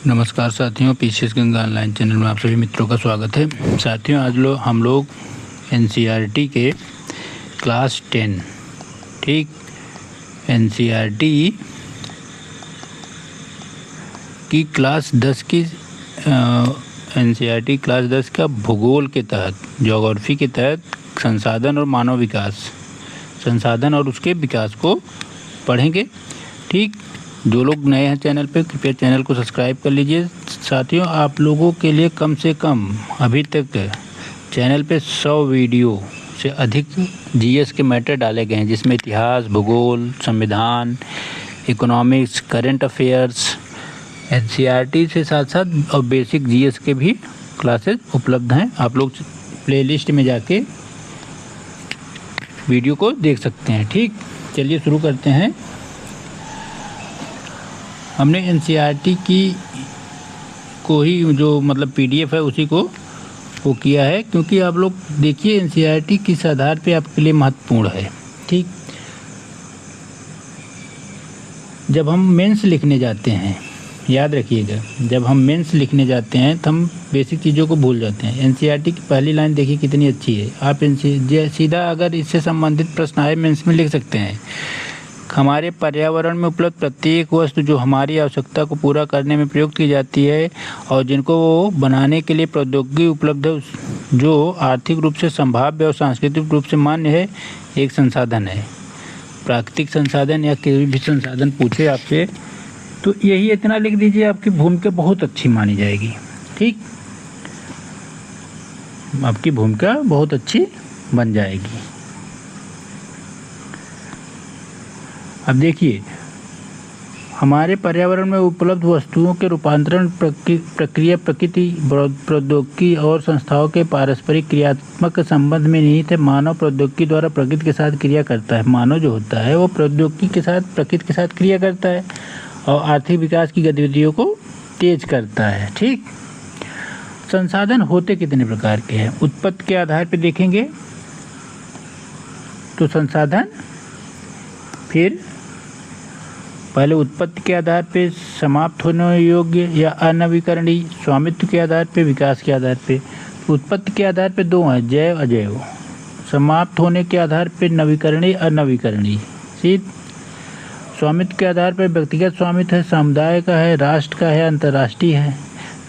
नमस्कार साथियों, PCS Ganga online channel में आप सभी मित्रों का स्वागत है। साथियों, आज हम लोग एनसीईआरटी के क्लास 10 एनसीईआरटी की क्लास 10 की एनसीईआरटी क्लास 10 का भूगोल के तहत, ज्योग्राफी के तहत संसाधन और मानव विकास, संसाधन और उसके विकास को पढ़ेंगे। जो लोग नए हैं चैनल पे, कृपया चैनल को सब्सक्राइब कर लीजिए। साथियों, आप लोगों के लिए कम से कम अभी तक चैनल पे 100 वीडियो से अधिक जीएस के मैटर डाले गए हैं, जिसमें इतिहास, भूगोल, संविधान, इकोनॉमिक्स, करंट अफेयर्स, एनसीईआरटी से साथ साथ और बेसिक जीएस के भी क्लासेस उपलब्ध हैं। आप लोग प्लेलिस्ट में जाके वीडियो को देख सकते हैं। चलिए शुरू करते हैं। हमने एनसीईआरटी की को ही जो पीडीएफ है उसी को वो किया है, क्योंकि आप लोग देखिए एनसीईआरटी किस आधार पे आपके लिए महत्वपूर्ण है। जब हम मेंस लिखने जाते हैं, याद रखिएगा, जब हम मेंस लिखने जाते हैं तो हम बेसिक चीज़ों को भूल जाते हैं। एनसीईआरटी की पहली लाइन देखिए कितनी अच्छी है। आप सीधा अगर इससे संबंधित प्रश्न आए मेंस में लिख सकते हैं। हमारे पर्यावरण में उपलब्ध प्रत्येक वस्तु जो हमारी आवश्यकता को पूरा करने में प्रयुक्त की जाती है और जिनको बनाने के लिए प्रौद्योगिकी उपलब्ध है, जो आर्थिक रूप से संभाव्य और सांस्कृतिक रूप से मान्य है, एक संसाधन है। प्राकृतिक संसाधन या कोई भी संसाधन पूछे आपसे तो यही इतना लिख दीजिए, आपकी भूमिका बहुत अच्छी मानी जाएगी। आपकी भूमिका बहुत अच्छी बन जाएगी। अब देखिए, हमारे पर्यावरण में उपलब्ध वस्तुओं के रूपांतरण प्रक्रिया प्रकृति, प्रौद्योगिकी और संस्थाओं के पारस्परिक क्रियात्मक संबंध में निहित है। मानव प्रौद्योगिकी द्वारा प्रकृति के साथ क्रिया करता है। मानव जो होता है वो प्रौद्योगिकी के साथ, प्रकृति के साथ क्रिया करता है और आर्थिक विकास की गतिविधियों को तेज करता है। संसाधन होते कितने प्रकार के हैं? उत्पत्ति के आधार पर देखेंगे तो संसाधन, फिर पहले उत्पत्ति के आधार पे समाप्त होने योग्य या अनवीकरणीय, स्वामित्व के आधार पे, विकास के आधार पे। उत्पत्ति के आधार पे दो हैं, जैव अजैव। समाप्त होने के आधार पे नवीकरणीय, अनवीकरणीय। स्वामित्व के आधार पर व्यक्तिगत स्वामित्व है, समुदाय का है, राष्ट्र का है, अंतर्राष्ट्रीय है।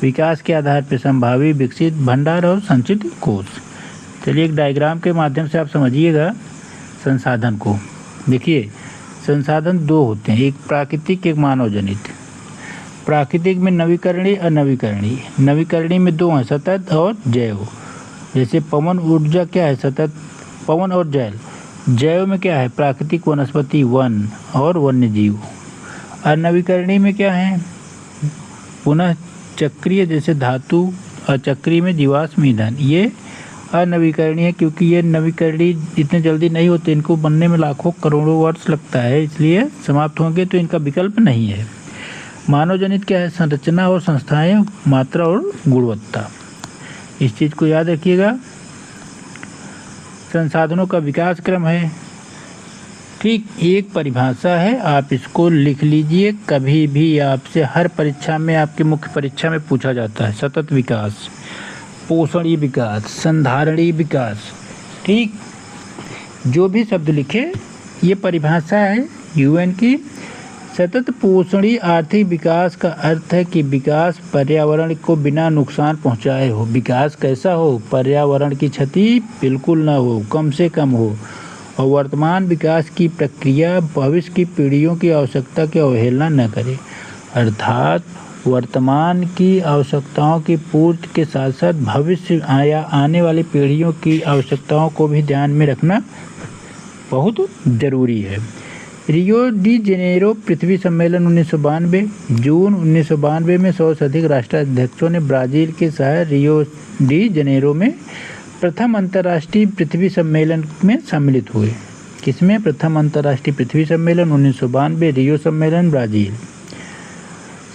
विकास के आधार पर संभावित, विकसित, भंडार और संचित कोष। चलिए एक डायग्राम के माध्यम से आप समझिएगा संसाधन को। देखिए, संसाधन दो होते हैं, एक प्राकृतिक, एक मानव जनित। प्राकृतिक में नवीकरणीय, अनवीकरणीय। नवीकरणीय में दो हैं, सतत और जैव। जैसे पवन ऊर्जा क्या है? सतत, पवन और जल। जैव में क्या है? प्राकृतिक, वनस्पति, वन और वन्य जीव। अनवीकरणीय में क्या है? पुनः चक्रीय, जैसे धातु, अचक्रीय में जीवाश्म ईंधन। ये अनवीकरणीय है, क्योंकि ये नवीकरणीय इतने जल्दी नहीं होते, इनको बनने में लाखों करोड़ों वर्ष लगता है, इसलिए समाप्त होंगे तो इनका विकल्प नहीं है। मानव जनित क्या है? संरचना और संस्थाएं, मात्रा और गुणवत्ता। इस चीज़ को याद रखिएगा। संसाधनों का विकास क्रम है। एक परिभाषा है, आप इसको लिख लीजिए। कभी भी आपसे हर परीक्षा में, आपके मुख्य परीक्षा में पूछा जाता है। सतत विकास, पोषणीय विकास, संधारणीय विकास। जो भी शब्द लिखे, ये परिभाषा है यूएन की। सतत पोषणीय आर्थिक विकास का अर्थ है कि विकास पर्यावरण को बिना नुकसान पहुंचाए हो। विकास कैसा हो? पर्यावरण की क्षति बिल्कुल ना हो, कम से कम हो, और वर्तमान विकास की प्रक्रिया भविष्य की पीढ़ियों की आवश्यकता की अवहेलना न करे। अर्थात वर्तमान की आवश्यकताओं की पूर्ति के साथ साथ भविष्य या आने वाली पीढ़ियों की आवश्यकताओं को भी ध्यान में रखना बहुत ज़रूरी है। रियो डी जेनेरो पृथ्वी सम्मेलन 1992, जून 1992 में 100 से अधिक राष्ट्राध्यक्षों ने ब्राज़ील के शहर रियो डी जेनेरो में प्रथम अंतर्राष्ट्रीय पृथ्वी सम्मेलन में सम्मिलित हुए। किसमें? प्रथम अंतर्राष्ट्रीय पृथ्वी सम्मेलन 1992, रियो सम्मेलन, ब्राज़ील।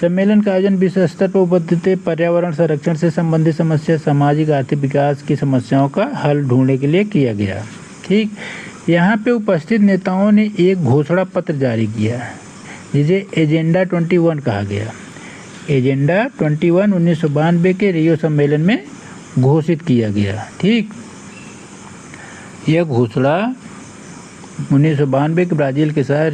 सम्मेलन का आयोजन विश्व स्तर पर उपस्थित पर्यावरण संरक्षण से संबंधित समस्या, सामाजिक आर्थिक विकास की समस्याओं का हल ढूंढने के लिए किया गया। यहाँ पे उपस्थित नेताओं ने एक घोषणा पत्र जारी किया, जिसे एजेंडा 21 कहा गया। एजेंडा 21 1992 के रियो सम्मेलन में घोषित किया गया। ठीक, यह घोषणा 1992 के ब्राज़ील के शहर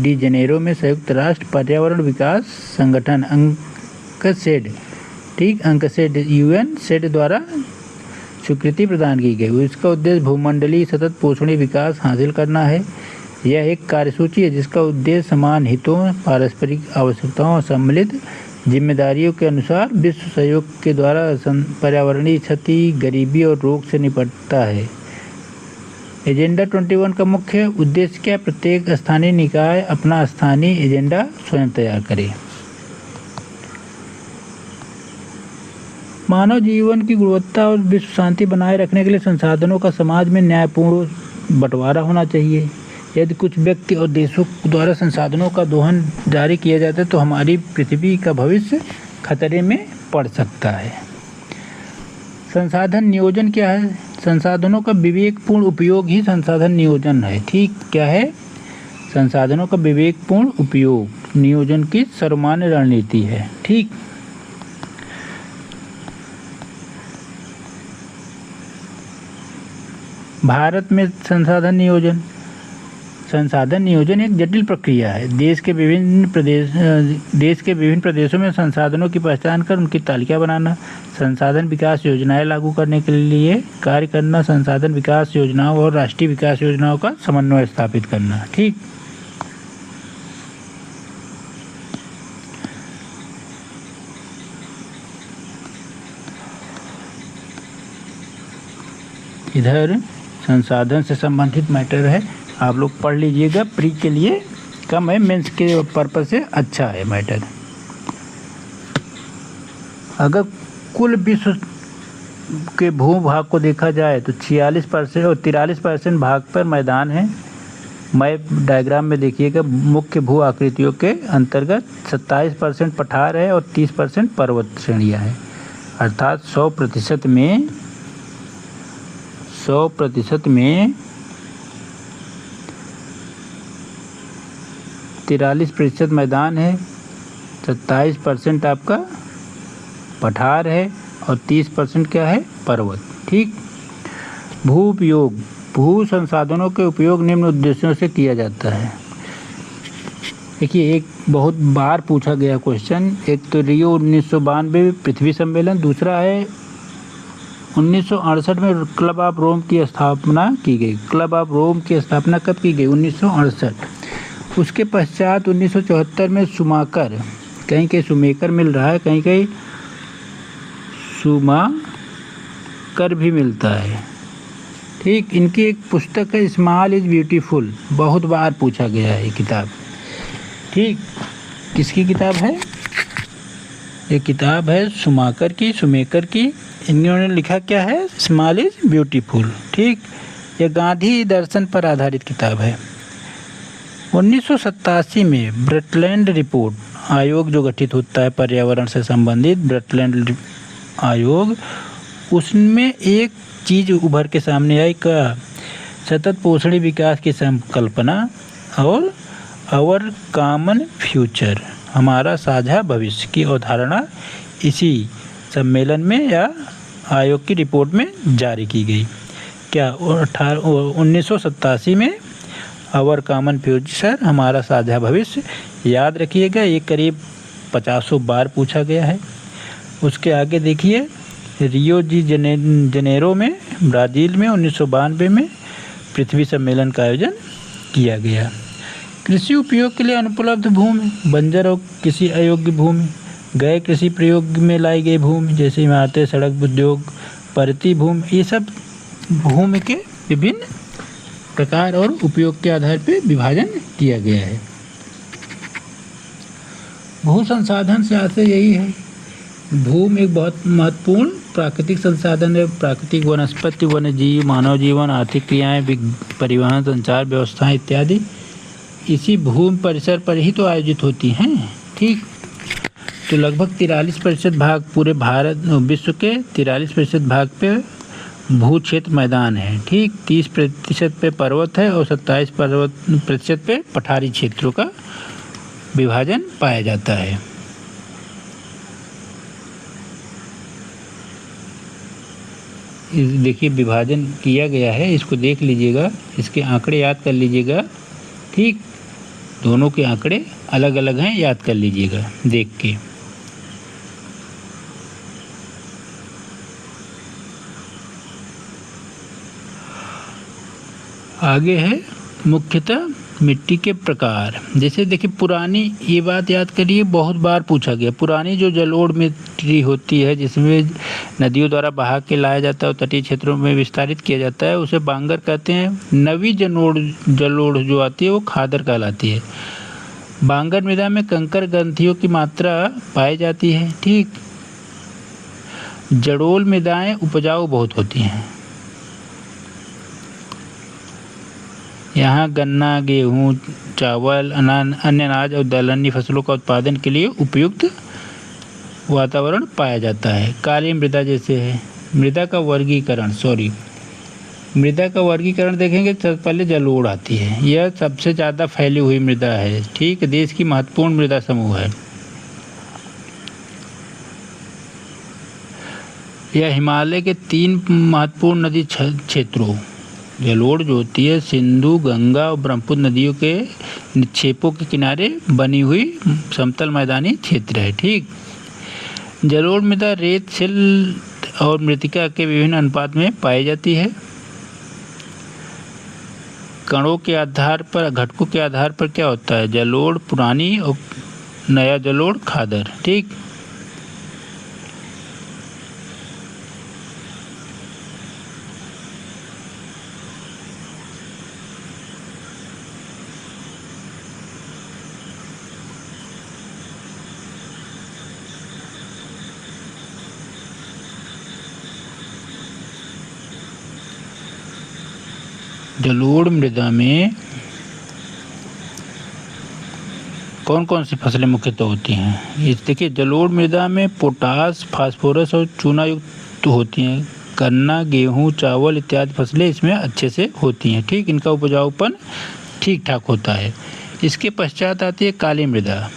डी जनेरो में संयुक्त राष्ट्र पर्यावरण विकास संगठन अंकसेड, ठीक, अंकसेड UN सेड द्वारा स्वीकृति प्रदान की गई। इसका उद्देश्य भूमंडलीय सतत पोषणीय विकास हासिल करना है। यह एक कार्यसूची है जिसका उद्देश्य समान हितों, पारस्परिक आवश्यकताओं और सम्मिलित जिम्मेदारियों के अनुसार विश्व सहयोग के द्वारा पर्यावरणीय क्षति, गरीबी और रोग से निपटता है। एजेंडा 21 का मुख्य उद्देश्य क्या? प्रत्येक स्थानीय निकाय अपना स्थानीय एजेंडा स्वयं तैयार करे। मानव जीवन की गुणवत्ता और विश्व शांति बनाए रखने के लिए संसाधनों का समाज में न्यायपूर्ण बंटवारा होना चाहिए। यदि कुछ व्यक्ति और देशों द्वारा संसाधनों का दोहन जारी किया जाता है तो हमारी पृथ्वी का भविष्य खतरे में पड़ सकता है। संसाधन नियोजन क्या है? संसाधनों का विवेकपूर्ण उपयोग ही संसाधन नियोजन है। ठीक, क्या है? संसाधनों का विवेकपूर्ण उपयोग नियोजन की सर्वमान्य रणनीति है। ठीक, भारत में संसाधन नियोजन एक जटिल प्रक्रिया है। देश के विभिन्न प्रदेशों में संसाधनों की पहचान कर उनकी तालिका बनाना, संसाधन विकास योजनाएं लागू करने के लिए कार्य करना, संसाधन विकास योजनाओं और राष्ट्रीय विकास योजनाओं का समन्वय स्थापित करना। ठीक, इधर संसाधन से संबंधित मैटर है, आप लोग पढ़ लीजिएगा। प्री के लिए कम है, मेंस के पर्पस से अच्छा है मैटर। अगर कुल विश्व के भूभाग को देखा जाए तो 46% और 43% भाग पर मैदान है। मैप डायग्राम में देखिएगा, मुख्य भू आकृतियों के अंतर्गत 27% पठार है और 30% पर्वत श्रेणियाँ हैं। अर्थात 100% में 43% मैदान है, 27% आपका पठार है और 30% क्या है? पर्वत। ठीक, भू उपयोग, भू संसाधनों के उपयोग निम्न उद्देश्यों से किया जाता है। देखिए, एक बहुत बार पूछा गया क्वेश्चन, एक तो रियो 1992 पृथ्वी सम्मेलन, दूसरा है 1968 में क्लब ऑफ रोम की स्थापना की गई। क्लब ऑफ रोम की स्थापना कब की गई? 1968। उसके पश्चात 1974 में शुमाकर, कहीं कहीं शुमेकर मिल रहा है, कहीं कहीं शुमाकर भी मिलता है। ठीक, इनकी एक पुस्तक है स्मॉल इज़ ब्यूटीफुल, बहुत बार पूछा गया है ये किताब। ठीक, किसकी किताब है? ये किताब है शुमाकर की। इन्होंने लिखा क्या है? Small is beautiful. ठीक, यह गांधी दर्शन पर आधारित किताब है। 1987 में ब्रटलैंड रिपोर्ट आयोग जो गठित होता है पर्यावरण से संबंधित, ब्रटलैंड आयोग, उसमें एक चीज़ उभर के सामने आई का सतत पोषणीय विकास की संकल्पना और आवर कॉमन फ्यूचर, हमारा साझा भविष्य की अवधारणा इसी सम्मेलन में या आयोग की रिपोर्ट में जारी की गई। क्या 1987 में आवर कॉमन फ्यूचर, हमारा साझा भविष्य, याद रखिएगा, ये करीब 50 बार पूछा गया है। उसके आगे देखिए, रियो डी जनेरो में ब्राज़ील में 1992 में पृथ्वी सम्मेलन का आयोजन किया गया। कृषि उपयोग के लिए अनुपलब्ध भूमि, बंजर और किसी अयोग्य भूमि, गए कृषि प्रयोग में लाई गई भूमि जैसे इमारतें, सड़क, उद्योग, परती भूमि, ये सब भूमि के विभिन्न प्रकार और उपयोग के आधार पर विभाजन किया गया है। भू संसाधन से आते यही है। भूमि एक बहुत महत्वपूर्ण प्राकृतिक संसाधन है। प्राकृतिक वनस्पति, वन्यजीव, मानव जीवन, आर्थिक क्रियाएं, परिवहन, संचार व्यवस्थाएं इत्यादि इसी भूमि परिसर पर ही तो आयोजित होती हैं। ठीक, तो लगभग 43% भाग पूरे भारत विश्व के 43% भाग पे भू क्षेत्र मैदान है। ठीक, 30% पे पर्वत है और 27% पे पठारी क्षेत्रों का विभाजन पाया जाता है। देखिए विभाजन किया गया है, इसको देख लीजिएगा, इसके आंकड़े याद कर लीजिएगा। ठीक, दोनों के आंकड़े अलग अलग हैं, याद कर लीजिएगा देख के। आगे है मुख्यतः मिट्टी के प्रकार। जैसे देखिए पुरानी, ये बात याद करिए, बहुत बार पूछा गया। पुरानी जो जलोढ़ मिट्टी होती है जिसमें नदियों द्वारा बहा के लाया जाता है और तटीय क्षेत्रों में विस्तारित किया जाता है, उसे बांगर कहते हैं। नवी जलोढ़ जो आती है वो खादर कहलाती है। बांगर मृदा में कंकर ग्रंथियों की मात्रा पाई जाती है। ठीक, जलोढ़ मृदाएं उपजाऊ बहुत होती हैं। यहाँ गन्ना, गेहूँ, चावल, अन्य अनाज और दलहनी फसलों का उत्पादन के लिए उपयुक्त वातावरण पाया जाता है। काली मृदा जैसे है। मृदा का वर्गीकरण देखेंगे तो पहले जलोढ़ आती है। यह सबसे ज़्यादा फैली हुई मृदा है। ठीक, देश की महत्वपूर्ण मृदा समूह है। यह हिमालय के 3 महत्वपूर्ण नदी क्षेत्रों, जलोढ़ जो होती है, सिंधु, गंगा और ब्रह्मपुत्र नदियों के निक्षेपों के किनारे बनी हुई समतल मैदानी क्षेत्र है। ठीक, जलोढ़ मृदा रेत, सिल्ट और मृत्तिका के विभिन्न अनुपात में पाई जाती है। कणों के आधार पर, घटकों के आधार पर क्या होता है? जलोढ़ पुरानी और नया जलोढ़ खादर। ठीक, जलोढ़ मृदा में कौन कौन सी फसलें मुख्यतः होती हैं? ये देखिए, जलोढ़ मृदा में पोटास, फास्फोरस और चूना युक्त होती हैं। गन्ना, गेहूँ, चावल इत्यादि फसलें इसमें अच्छे से होती हैं। ठीक, इनका उपजाऊपन ठीक ठाक होता है। इसके पश्चात आती है काली मृदा।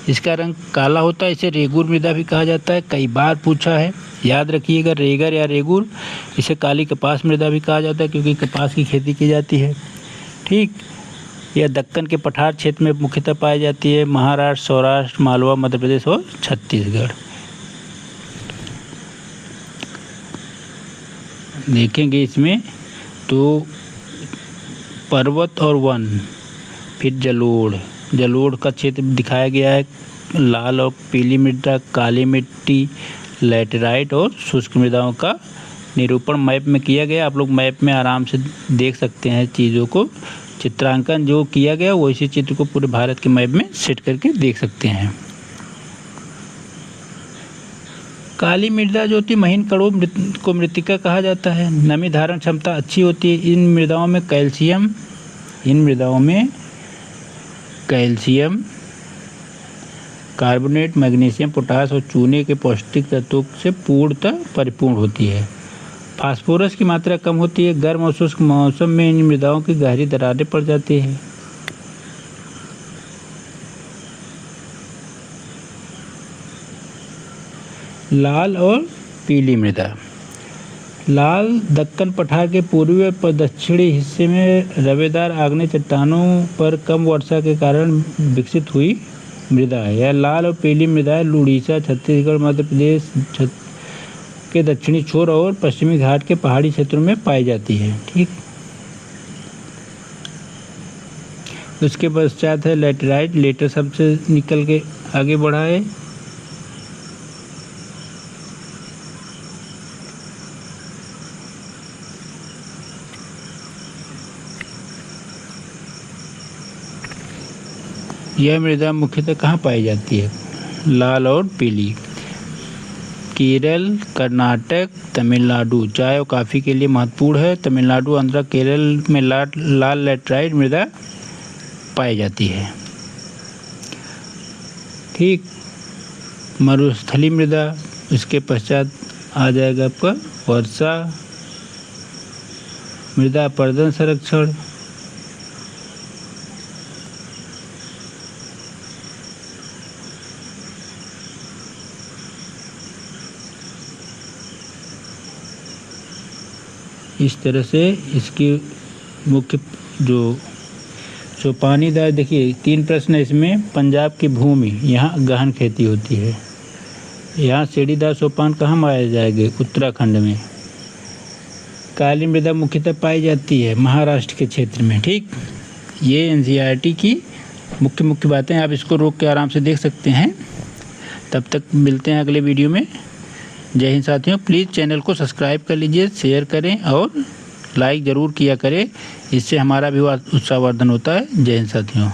इसका रंग काला होता है। इसे रेगुर मृदा भी कहा जाता है, कई बार पूछा है, याद रखिएगा। रेगर या रेगुर, इसे काली कपास मृदा भी कहा जाता है क्योंकि कपास की खेती की जाती है। ठीक, यह दक्कन के पठार क्षेत्र में मुख्यतः पाई जाती है। महाराष्ट्र, सौराष्ट्र, मालवा, मध्य प्रदेश और छत्तीसगढ़। देखेंगे इसमें तो पर्वत और वन, फिर जलोढ़ का क्षेत्र दिखाया गया है। लाल और पीली मृदा, काली मिट्टी, लैटेराइट और शुष्क मृदाओं का निरूपण मैप में किया गया। आप लोग मैप में आराम से देख सकते हैं चीज़ों को। चित्रांकन जो किया गया वो इसी चित्र को पूरे भारत के मैप में सेट करके देख सकते हैं। काली मृदा जो होती है, महीन कणों को मृत्तिका कहा जाता है। नमी धारण क्षमता अच्छी होती है। इन मृदाओं में कैल्शियम, कार्बोनेट, मैग्नीशियम, पोटास और चूने के पौष्टिक तत्वों से पूर्णतः परिपूर्ण होती है। फास्फोरस की मात्रा कम होती है। गर्म और शुष्क मौसम में इन मृदाओं की गहरी दरारें पड़ जाती हैं। लाल और पीली मृदा। लाल दक्कन पठार के पूर्वी और दक्षिणी हिस्से में रवेदार आग्नेय चट्टानों पर कम वर्षा के कारण विकसित हुई मृदा है। यह लाल और पीली मृदाएं उड़ीसा, छत्तीसगढ़, मध्य प्रदेश के दक्षिणी छोर और पश्चिमी घाट के पहाड़ी क्षेत्रों में पाई जाती है। ठीक, उसके पश्चात है लैटेराइट। लेटर शब्द से निकल के आगे बढ़ा है। यह मृदा मुख्यतः कहाँ पाई जाती है? लाल और पीली। केरल, कर्नाटक, तमिलनाडु चाय और कॉफ़ी के लिए महत्वपूर्ण है। तमिलनाडु, आंध्र, केरल में लाल लैटेराइट मृदा पाई जाती है। ठीक, मरुस्थलीय मृदा। इसके पश्चात आ जाएगा आपका वर्षा मृदा अपरदन संरक्षण। इस तरह से इसकी मुख्य जो पानीदार, देखिए 3 प्रश्न है इसमें। पंजाब की भूमि, यहाँ गहन खेती होती है। यहाँ सीढ़ीदार सोपान कहाँ पाए जाएंगे? उत्तराखंड में। काली मृदा मुख्यतः पाई जाती है महाराष्ट्र के क्षेत्र में। ठीक, ये एनसीईआरटी की मुख्य बातें, आप इसको रोक के आराम से देख सकते हैं। तब तक मिलते हैं अगले वीडियो में। जय हिंद साथियों। प्लीज़ चैनल को सब्सक्राइब कर लीजिए, शेयर करें और लाइक ज़रूर किया करें, इससे हमारा भी उत्साहवर्धन होता है। जय हिंद साथियों।